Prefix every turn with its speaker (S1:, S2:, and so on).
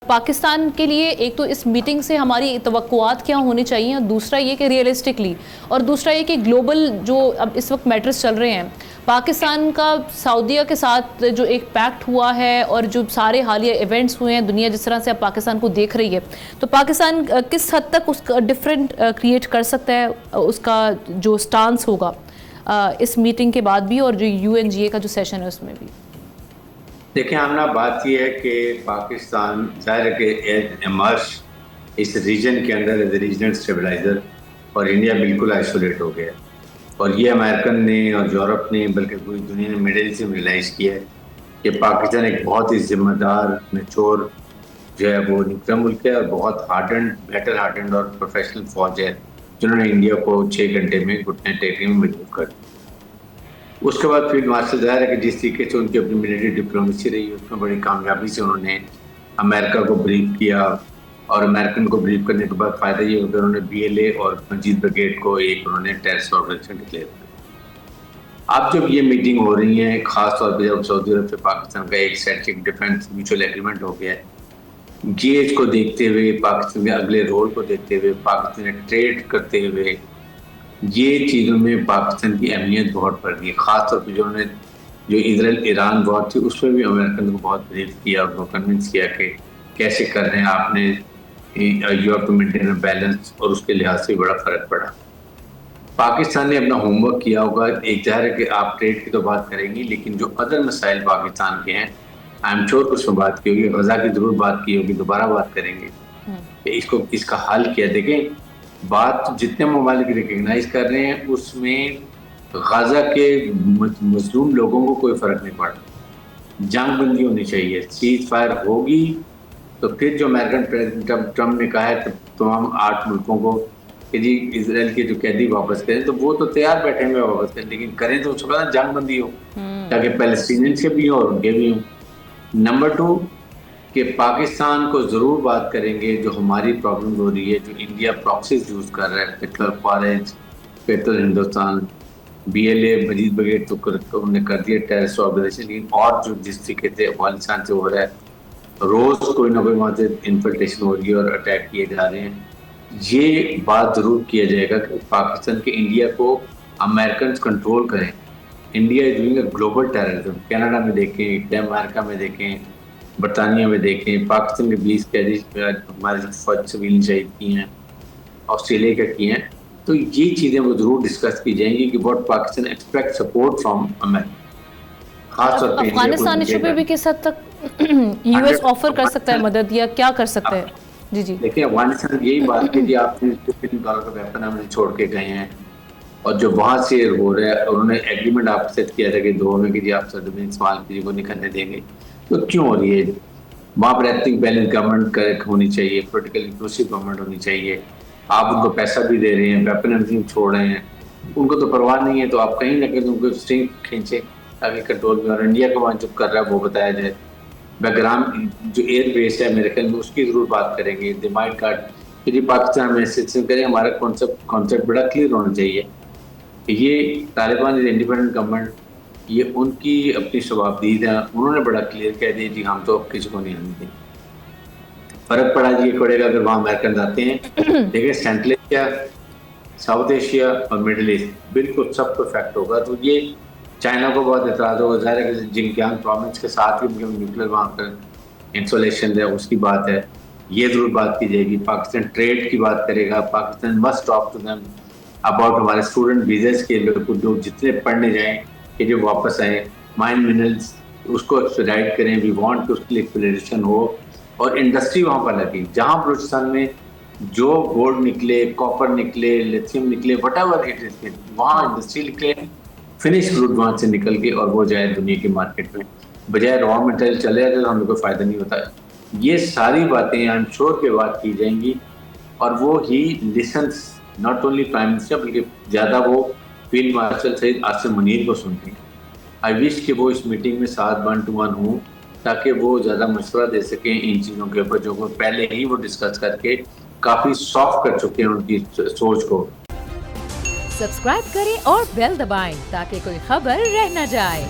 S1: پاکستان کے لیے ایک تو اس میٹنگ سے ہماری توقعات کیا ہونی چاہیے، اور دوسرا یہ کہ ریئلسٹکلی، اور دوسرا یہ کہ گلوبل جو اب اس وقت میٹرز چل رہے ہیں، پاکستان کا سعودیہ کے ساتھ جو ایک پیکٹ ہوا ہے اور جو سارے حالیہ ایونٹس ہوئے ہیں، دنیا جس طرح سے اب پاکستان کو دیکھ رہی ہے، تو پاکستان کس حد تک اس کا ڈفرینٹ کریٹ کر سکتا ہے، اس کا جو سٹانس ہوگا اس میٹنگ کے بعد بھی، اور جو یو این جی اے کا جو سیشن ہے اس میں بھی؟
S2: دیکھیں آمنہ، بات یہ ہے کہ پاکستان ظاہر ہے کہ ایمرج اس ریجن کے اندر ایز اے ریجنل اسٹیبلائزر، اور انڈیا بالکل آئسولیٹ ہو گیا، اور یہ امریکن نے اور یورپ نے بلکہ پوری دنیا نے میڈل سے ریلائز کیا ہے کہ پاکستان ایک بہت ہی ذمہ دار، میچور جو ہے وہ نیوکلیئر ملک ہے، اور بہت ہارڈنڈ، بیٹر ہارڈنڈ اور پروفیشنل فوج ہے جنہوں نے انڈیا کو 6 گھنٹے میں گھٹنے ٹیکنے میں مجبور کر دیا۔ اس کے بعد فیلڈ مارشل ظاہر ہے کہ جس طریقے سے ان کی اپنی ملٹری ڈپلومیسی رہی، اس میں بڑی کامیابی سے انہوں نے امریکہ کو بریف کیا، اور امریکن کو بریف کرنے کے بعد فائدہ یہ ہوگا انہوں نے بی ایل اے اور منجید بریگیڈ کو ایک انہوں نے ٹیررسٹ آرگنائزیشن ڈکلیئر کیا۔ اب جب یہ میٹنگ ہو رہی ہیں، خاص طور پہ جب سعودی عرب سے پاکستان کا ایک اسٹریٹجک ڈیفینس میوچل ایگریمنٹ ہو گیا ہے، گیج کو دیکھتے ہوئے، پاکستان کے اگلے رول کو دیکھتے ہوئے، پاکستان ٹریڈ کرتے ہوئے، یہ چیزوں میں پاکستان کی اہمیت بہت بڑھ گئی ہے۔ خاص طور پہ جو انہوں نے جو اسرائیل ایران وار تھی، اس میں بھی امریکن کو بہت بریف کیا اور وہ کنونس کیا کہ کیسے کر رہے ہیں آپ نے، you have to maintain a balance, اور اس کے لحاظ سے بڑا فرق پڑا۔ پاکستان نے اپنا ہوم ورک کیا ہوگا۔ ایک ظاہر ہے کہ آپ ٹریڈ کی تو بات کریں گی، لیکن جو ادر مسائل پاکستان کے ہیں، آئی ایم شیور اس میں بات کی ہوگی، غزہ کی ضرور بات کی ہوگی، دوبارہ بات کریں گے کہ اس کا حل کیا۔ دیکھیں بات جتنے ممالک ریکگنائز کر رہے ہیں اس میں غزہ کے مظلوم لوگوں کو کوئی فرق نہیں پڑا۔ جنگ بندی ہونی چاہیے، سیز فائر ہوگی تو پھر جو امریکن پریزیڈنٹ ٹرمپ نے کہا ہے تمام 8 ملکوں کو کہ جی اسرائیل کے جو قیدی واپس کریں، تو وہ تو تیار بیٹھے ہیں واپس کریں، لیکن کریں تو اس وقت جنگ بندی ہو تاکہ پیلسٹینینز کے بھی ہوں اور ان کے بھی ہوں۔ نمبر 2 کہ پاکستان کو ضرور بات کریں گے جو ہماری پرابلم ہو رہی ہے، جو انڈیا پراکسیز یوز کر رہا ہے، پیٹرول فارج، petrol Hindustan, B L A, Majeed brigade تو انہوں نے کر دیا ٹیررسٹ آرگنائزیشن، لیکن اور جو جس طریقے سے افغانستان سے ہو رہا ہے، روز کوئی نہ کوئی وہاں سے انفلٹریشن ہو رہی ہے اور اٹیک کیے جا رہے ہیں، یہ بات ضرور کیا جائے گا کہ پاکستان کے انڈیا کو امریکنز کنٹرول کریں۔ India is doing a global terrorism. Canada میں دیکھیں، امریکہ میں دیکھیں، برطانیہ میں دیکھیں، پاکستان کے 20 قیدی ہمارے فوج سویل شہید کی ہیں، آسٹریلیا کا کی ہیں، تو یہ چیزیں وہ ضرور ڈسکس کی جائیں گی کہ what Pakistan expect support from America, خاص طور پہ
S1: افغانستان ایشو پہ بھی کس حد تک یو ایس آفر کر سکتا ہے مدد، یا کیا کر سکتا ہے؟ جی
S2: دیکھیں افغانستان یہی بات کی، آپ نے $2 کا ویپن ہمیں چھوڑ کے گئے ہیں، اور جو وہاں سے ہو رہا ہے، انہوں نے ایگریمنٹ آپ سے کیا تھا کہ 2 میں کہ جی آپ سرزمین استعمال کیجیے، وہ نکلنے دیں گے، تو کیوں ہو رہی ہے؟ وہاں پر ایتھنک بیلنس گورنمنٹ ہونی چاہیے، پولیٹیکل انکلوسیو گورنمنٹ ہونی چاہیے۔ آپ ان کو پیسہ بھی دے رہے ہیں، ویپن ہم چھوڑ رہے ہیں، ان کو تو پرواہ نہیں ہے، تو آپ کہیں نہ کہیں ان کو اسٹرنگ کھینچیں تاکہ کنٹرول میں، اور انڈیا کو وہاں چپ کر رہا ہے وہ بتایا جائے۔ بیک گراؤنڈ جو ایئر بیس ہے امریکن میں، اس کی ضرور بات کریں گے۔ دی مائٹ کارڈ کہ جی پاکستان میں سٹزن کریں، ہمارا کانسیپٹ بڑا کلیئر ہونا چاہیے کہ یہ طالبان از انڈیپینڈنٹ گورنمنٹ، یہ ان کی اپنی شبابدید ہے، انہوں نے بڑا کلیئر کہہ دیا جی ہم تو کسی کو نہیں آنے دیں۔ فرق پڑا جی یہ پڑے گا اگر وہاں امریکن آتے ہیں۔ دیکھیں سینٹرل ایشیا، ساؤتھ ایشیا اور مڈل ایسٹ بالکل سب کو افیکٹ ہوگا، تو یہ چائنا کو بہت اعتراض ہوگا، ظاہر ہے کہ جنکیانگ پروونس کے ساتھ ہی ان کے نیوکلیر وہاں پر انسولیشن ہے، اس کی بات ہے، یہ ضرور بات کی جائے گی۔ پاکستان ٹریڈ کی بات کرے گا، Pakistan must talk to them about ہمارے اسٹوڈنٹ ویزاز کے لوگ جتنے پڑھنے جائیں کہ جو واپس آئیں، مائن منرلز اس کو ایکسپیڈائٹ کریں، وی وانٹ کہ اس کے لیے ایکسپلوریشن ہو، اور انڈسٹری وہاں پر لگی۔ جہاں بلوچستان میں جو گولڈ نکلے، کاپر نکلے، لیتھیم نکلے، وٹ ایور اٹ از، وہاں انڈسٹری نکلے، فنش گروڈ وہاں سے نکل کے اور وہ جائے دنیا کی مارکیٹ میں، بجائے را مٹیریل چلے جاتے تو ہم لوگ کو فائدہ نہیں ہوتا۔ یہ ساری باتیں آئی ایم شیور کے بات کی جائیں گی، اور وہ ہی listens not only prime minister بلکہ زیادہ وہ فیلڈ مارشل سید عاصم منیر کو سنتے ہیں۔ آئی وش کہ وہ اس میٹنگ میں ساتھ 1 to 1 ہوں تاکہ وہ زیادہ مشورہ دے سکیں ان چیزوں کے اوپر جو پہلے ہی وہ ڈسکس کر کے کافی سافٹ کر چکے ہیں ان کی سوچ کو۔
S3: سبسکرائب کریں اور بیل دبائیں تاکہ کوئی خبر رہ نہ جائے۔